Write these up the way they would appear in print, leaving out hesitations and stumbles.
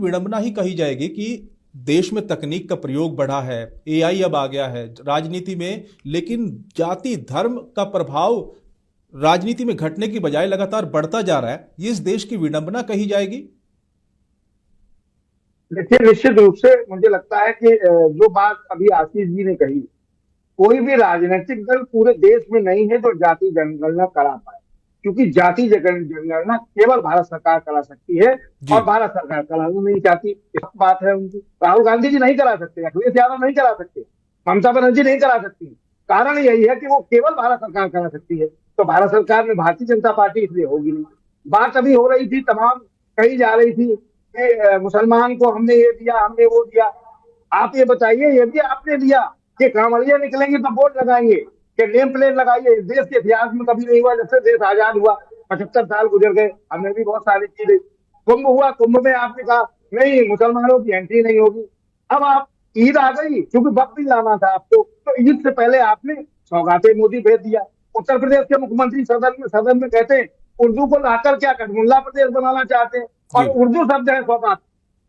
विडंबना ही कही जाएगी कि देश में तकनीक का प्रयोग बढ़ा है, एआई अब आ गया है राजनीति में, लेकिन जाति धर्म का प्रभाव राजनीति में घटने की बजाय लगातार बढ़ता जा रहा है। ये इस देश की विडंबना कही जाएगी। देखिए, निश्चित रूप से मुझे लगता है कि जो बात अभी आशीष जी ने कही, कोई भी राजनीतिक दल पूरे देश में नहीं है जो जाति जनगणना करा पाए, क्योंकि जाति जनगणना केवल भारत सरकार करा सकती है जी। और भारत सरकार कराना नहीं चाहती। इस बात है उनकी। राहुल गांधी जी नहीं करा सकते, अखिलेश यादव नहीं करा सकते, ममता बनर्जी नहीं करा सकती। कारण यही है कि वो केवल भारत सरकार करा सकती है, तो भारत सरकार में भारतीय जनता पार्टी इसलिए होगी नहीं। बात अभी हो रही थी, तमाम कही जा रही थी कि मुसलमान को हमने ये दिया, हमने वो दिया। आप ये बताइए, ये भी आपने दिया कि कांवड़िया निकलेंगे तो वोट लगाएंगे, कि नेम प्लेट लगाइए। देश के इतिहास में कभी नहीं हुआ, जब से देश आजाद हुआ 75 साल गुजर गए, हमने भी बहुत सारी चीजें। कुंभ हुआ, कुंभ में आपने कहा नहीं, मुसलमानों की एंट्री नहीं होगी। अब आप ईद आ गई, क्योंकि वक्त भी लाना था आपको, तो ईद से पहले आपने सौगातें मोदी भेज दिया। उत्तर प्रदेश के मुख्यमंत्री सदन में कहते हैं उर्दू को लाकर क्या कठमुल्ला प्रदेश बनाना चाहते हैं, और उर्दू शब्द है सौगात।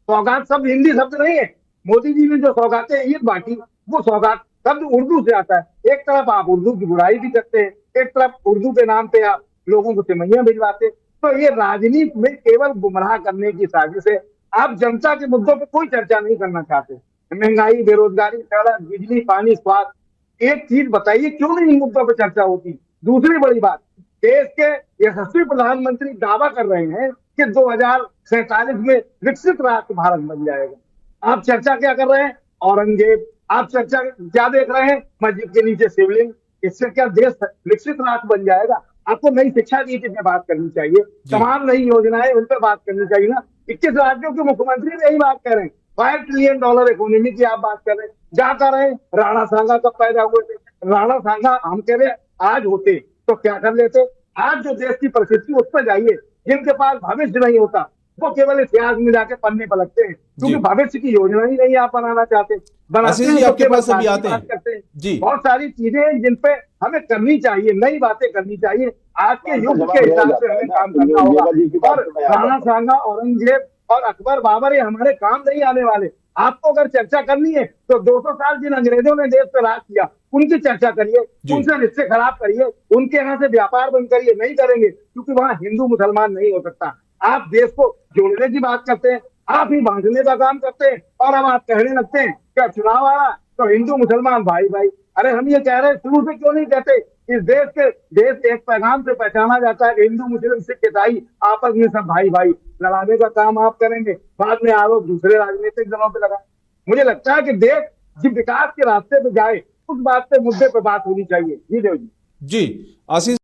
सौगात शब्द हिंदी शब्द नहीं है। मोदी जी ने जो सौगातें ईद बांटी, वो सौगात शब्द उर्दू से आता है। एक तरफ आप उर्दू की बुराई भी करते हैं, एक तरफ उर्दू के नाम पे आप लोगों को सिमैया भिजवाते हैं। तो ये राजनीति में केवल गुमराह करने की साजिश है। आप जनता के मुद्दों पर कोई चर्चा नहीं करना चाहते। महंगाई, बेरोजगारी, सड़क, बिजली, पानी, स्वास्थ्य, एक चीज बताइए क्यों नहीं इन मुद्दों पर चर्चा होती। दूसरी बड़ी बात, देश के यशस्वी प्रधानमंत्री दावा कर रहे हैं कि 2047 में विकसित राष्ट्र भारत बन जाएगा। आप चर्चा क्या कर रहे हैं? औरंगजेब। आप चर्चा क्या देख रहे हैं? मस्जिद के नीचे शिवलिंग। इससे क्या देश विकसित राष्ट्र बन जाएगा? आपको नई शिक्षा नीति पे बात करनी चाहिए, तमाम नई योजनाएं उन पर बात करनी चाहिए ना। 21 राज्यों के मुख्यमंत्री भी यही बात कर रहे हैं। $5 ट्रिलियन इकोनॉमी की आप बात कर रहे हैं। जाता रहे राणा सांगा कब पैदा हुए थे? राणा सांगा हम कह रहे आज होते तो क्या कर लेते। आज जो देश की परिस्थिति, उस पर जाइए। जिनके पास भविष्य नहीं होता वो केवल इतिहास में जाके पन्ने पर लगते हैं, क्योंकि भविष्य की योजना ही नहीं आप बनाना चाहते। बनाते हैं तो केवल बात करते हैं। बहुत सारी चीजें जिन पे हमें करनी चाहिए, नई बातें करनी चाहिए। आज के युग के हिसाब से हमें काम करना होगा। और राणा सांगा, औरंगजेब और अकबर बाबर ये हमारे काम नहीं आने वाले। आपको अगर चर्चा करनी है तो 200 साल जिन अंग्रेजों ने देश पर राज किया उनकी चर्चा करिए, उनसे रिश्ते खराब करिए, उनके यहाँ से व्यापार बंद करिए। नहीं करेंगे, क्योंकि वहां हिंदू मुसलमान नहीं हो सकता। आप देश को जोड़ने की बात करते हैं, आप ही बांटने का काम करते हैं, और अब आप कहने लगते हैं क्या चुनाव आया तो हिंदू मुसलमान भाई भाई। अरे हम ये कह रहे हैं, शुरू से क्यों नहीं कहते? इस देश एक पैगाम से पहचाना जाता है कि हिंदू मुस्लिम सिख ईसाई आपस में सब भाई भाई। लड़ाने का काम आप करेंगे, बाद में आरोप दूसरे राजनीतिक दलों पे लगा। मुझे लगता है कि देश जिस विकास के रास्ते पे जाए, उस बात पे मुद्दे पे बात होनी चाहिए। जी देव जी। जी आशीष।